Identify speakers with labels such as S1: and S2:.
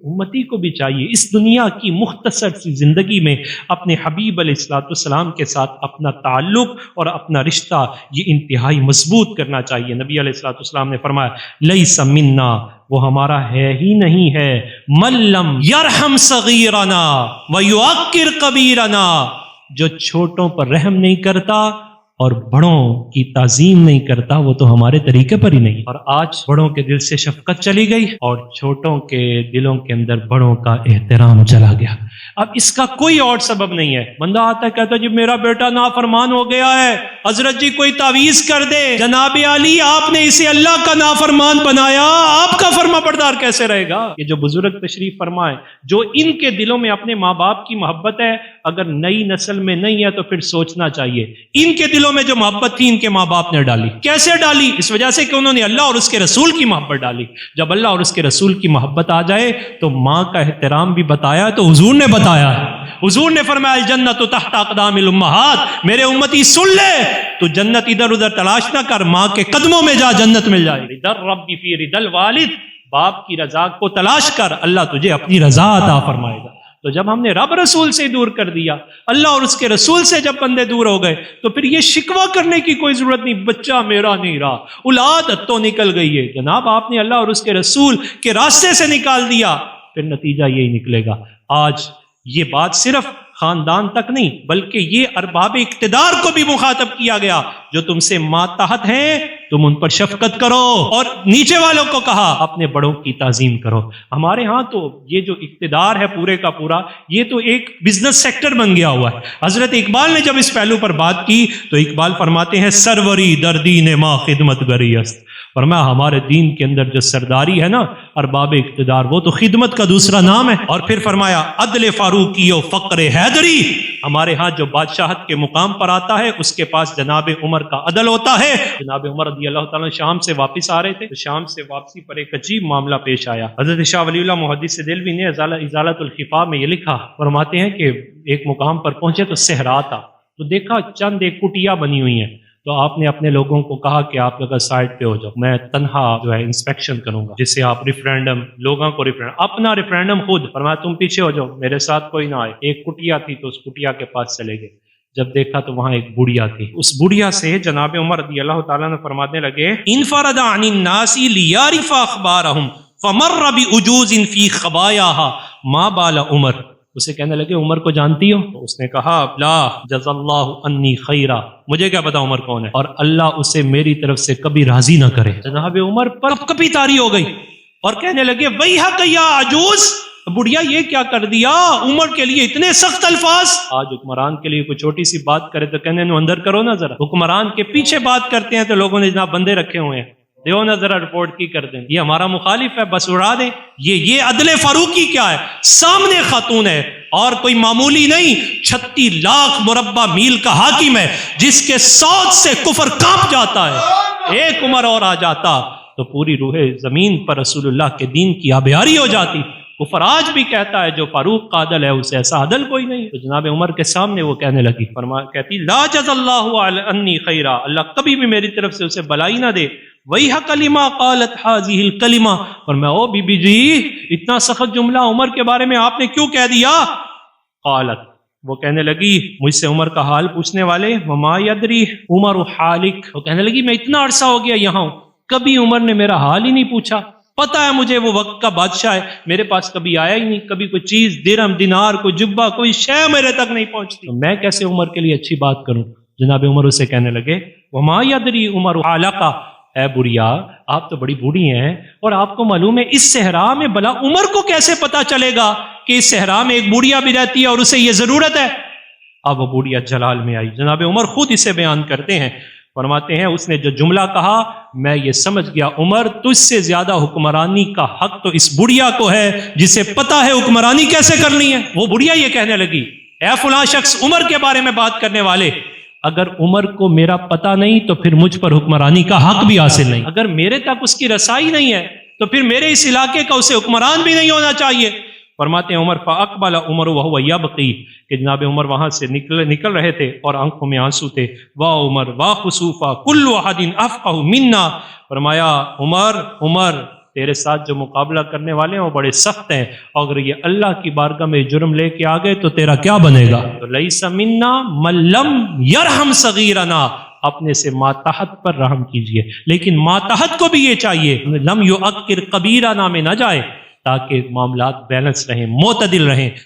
S1: امتی کو بھی چاہیے اس دنیا کی مختصر سی زندگی میں اپنے حبیب علیہ الصلوۃ والسلام کے ساتھ اپنا تعلق اور اپنا رشتہ یہ انتہائی مضبوط کرنا چاہیے۔ نبی علیہ الصلوۃ والسلام نے فرمایا لیس منا، وہ ہمارا ہے ہی نہیں ہے، من لم یرحم صغیرنا ویعقر کبیرنا، جو چھوٹوں پر رحم نہیں کرتا اور بڑوں کی تعظیم نہیں کرتا، وہ تو ہمارے طریقے پر ہی نہیں۔ اور آج بڑوں کے دل سے شفقت چلی گئی اور چھوٹوں کے دلوں کے اندر بڑوں کا احترام چلا گیا۔ اب اس کا کوئی اور سبب نہیں ہے۔ بندہ آتا ہے کہتا ہے جی میرا بیٹا نافرمان ہو گیا ہے، حضرت جی کوئی تعویذ کر دے، جناب علی آپ نے اسے اللہ کا نافرمان بنایا، آپ کا فرما بردار کیسے رہے گا؟ یہ جو بزرگ تشریف فرمائے، جو ان کے دلوں میں اپنے ماں باپ کی محبت ہے، اگر نئی نسل میں نہیں ہے تو پھر سوچنا چاہیے ان کے دلوں میں جو محبت تھی ان کے ماں باپ نے ڈالی۔ کیسے ڈالی؟ اس وجہ سے کہ انہوں نے اللہ اور اس کے رسول کی محبت ڈالی۔ جب اللہ اور اس کے رسول کی محبت آ جائے تو ماں کا احترام بھی بتایا تو حضور نے بتایا ہے۔ حضور نے فرمایا الجنت تحت اقدام الامہات، میرے امتی سن لے، تو جنت ادھر ادھر تلاش نہ کر، ماں کے قدموں میں جا، جنت مل جائے۔ رضا الرب فی رضا الوالد، باپ کی رضا کو تلاش کر، اللہ تجھے اپنی رضا عطا فرمائے گا۔ تو جب ہم نے رب رسول سے دور کر دیا، اللہ اور اس کے رسول سے جب بندے دور ہو گئے، تو پھر یہ شکوہ کرنے کی کوئی ضرورت نہیں، بچہ میرا نہیں رہا، اولاد تو نکل گئی ہے۔ جناب آپ نے اللہ اور اس کے رسول کے راستے سے نکال دیا، پھر نتیجہ یہی نکلے گا۔ آج یہ بات صرف خاندان تک نہیں بلکہ یہ ارباب اقتدار کو بھی مخاطب کیا گیا، جو تم سے ماتحت ہیں تم ان پر شفقت کرو، اور نیچے والوں کو کہا اپنے بڑوں کی تعظیم کرو۔ ہمارے ہاں تو یہ جو اقتدار ہے پورے کا پورا، یہ تو ایک بزنس سیکٹر بن گیا ہوا ہے۔ حضرت اقبال نے جب اس پہلو پر بات کی تو اقبال فرماتے ہیں سروری در دین ما خدمت گری است، فرمایا ہمارے دین کے اندر جو سرداری ہے نا، ارباب اقتدار، وہ تو خدمت کا دوسرا نام ہے۔ اور پھر فرمایا عدل فاروقی و فقر حیدری، ہمارے ہاں جو بادشاہت کے مقام پر آتا ہے اس کے پاس جناب عمر کا عدل ہوتا ہے۔ جناب عمر رضی اللہ تعالیٰ شام سے واپس آ رہے تھے، تو شام سے واپسی پر ایک عجیب معاملہ پیش آیا۔ حضرت شاہ ولی اللہ محدث دہلوی نے ازالۃ الخفا میں یہ لکھا، فرماتے ہیں کہ ایک مقام پر پہنچے تو صحرا تھا، تو دیکھا چند ایک کٹیا بنی ہوئی ہیں، تو آپ نے اپنے لوگوں کو کہا کہ آپ اگر سائڈ پہ ہو جاؤ، میں تنہا جو ہے انسپیکشن کروں گا، جس سے آپ ریفرینڈم، لوگوں کو ریفرینڈم، اپنا ریفرینڈم خود، فرمایا تم پیچھے ہو جاؤ، میرے ساتھ کوئی نہ آئے۔ ایک کٹیا تھی تو اس کٹیا کے پاس چلے گئے، جب دیکھا تو وہاں ایک بڑھیا تھی۔ اس بڑھیا سے جناب عمر رضی اللہ تعالیٰ نے فرمانے لگے انفرد عن الناس لیعرف اخبارهم فمر بعجوز فی خبایاها ما بال عمر، اسے کہنے لگے عمر کو جانتی ہو؟ تو اس نے کہا لا جزا اللہ انی خیرا، مجھے کیا پتا عمر کون ہے، اور اللہ اسے میری طرف سے کبھی راضی نہ کرے۔ جناب عمر پر کبھی تاری ہو گئی اور کہنے لگے ویحک یا عجوز، بڑھیا یہ کیا کر دیا، عمر کے لیے اتنے سخت الفاظ۔ آج حکمران کے لیے کوئی چھوٹی سی بات کرے تو کہنے نو اندر کرو نا ذرا، حکمران کے پیچھے بات کرتے ہیں تو لوگوں نے جناب بندے رکھے ہوئے ہیں، دیو نا ذرا رپورٹ کی کر دیں، یہ ہمارا مخالف ہے بس اڑا دیں۔ یہ عدل فاروقی کیا ہے؟ سامنے خاتون ہے اور کوئی معمولی نہیں، 36 لاکھ مربع میل کا حاکم ہے، جس کے صوت سے کفر کانپ جاتا ہے۔ ایک عمر اور آ جاتا تو پوری روح زمین پر رسول اللہ کے دین کی آبیاری ہو جاتی۔ کفر آج بھی کہتا ہے جو فاروق کا عدل ہے اسے ایسا عدل کوئی نہیں۔ تو جناب عمر کے سامنے وہ کہنے لگی، کہتی لا جزا اللہ عنی خیرا، اللہ کبھی بھی میری طرف سے اسے بلائی نہ دے۔ ویحا کلمہ قالت ہذہ الکلمہ، اور میں او بی بی جی اتنا سخت جملہ عمر کے بارے میں آپ نے کیوں کہہ دیا؟ قالت، وہ کہنے لگی مجھ سے عمر کا حال پوچھنے والے، وما یدری عمر حالک، وہ کہنے لگی میں اتنا عرصہ ہو گیا یہاں ہوں، کبھی عمر نے میرا حال ہی نہیں پوچھا، پتہ ہے مجھے وہ وقت کا بادشاہ ہے، میرے پاس کبھی آیا ہی نہیں، کبھی کوئی چیز درہم دینار کوئی جبہ کوئی شے میرے تک نہیں پہنچتی، تو میں کیسے عمر کے لیے اچھی بات کروں؟ جناب عمر اسے کہنے لگے وما یدری عمر حالک، اے بڑھیا آپ تو بڑی بوڑھی ہیں اور آپ کو معلوم ہے اس صحرا میں بلا عمر کو کیسے پتا چلے گا کہ اس صحرا میں ایک بوڑھیا بھی رہتی ہے اور اسے یہ ضرورت ہے؟ اب وہ بوڑھیا جلال میں آئی، جناب عمر خود اسے بیان کرتے ہیں، فرماتے ہیں اس نے جو جملہ کہا میں یہ سمجھ گیا عمر تجھ سے زیادہ حکمرانی کا حق تو اس بڑھیا کو ہے جسے پتا ہے حکمرانی کیسے کرنی ہے۔ وہ بڑھیا یہ کہنے لگی اے فلاں شخص عمر کے بارے میں بات کرنے والے، اگر عمر کو میرا پتہ نہیں تو پھر مجھ پر حکمرانی کا حق بھی حاصل نہیں، اگر میرے تک اس کی رسائی نہیں ہے تو پھر میرے اس علاقے کا اسے حکمران بھی نہیں ہونا چاہیے۔ فرماتے ہیں عمر فاقبل عمر وهو یبکی، کہ جناب عمر وہاں سے نکل رہے تھے اور آنکھوں میں آنسو تھے، وا عمر وا خسوفا کل احد افقہ منا، فرمایا عمر تیرے ساتھ جو مقابلہ کرنے والے ہیں وہ بڑے سخت ہیں، اور اگر یہ اللہ کی بارگاہ میں جرم لے کے آ گئے تو تیرا کیا بنے گا؟ تو لیس منا من لم یرحم صغیرنا، اپنے سے ماتحت پر رحم کیجئے، لیکن ماتحت کو بھی یہ چاہیے لم یؤکر کبیرہ میں نہ جائے، تاکہ معاملات بیلنس رہیں، معتدل رہیں۔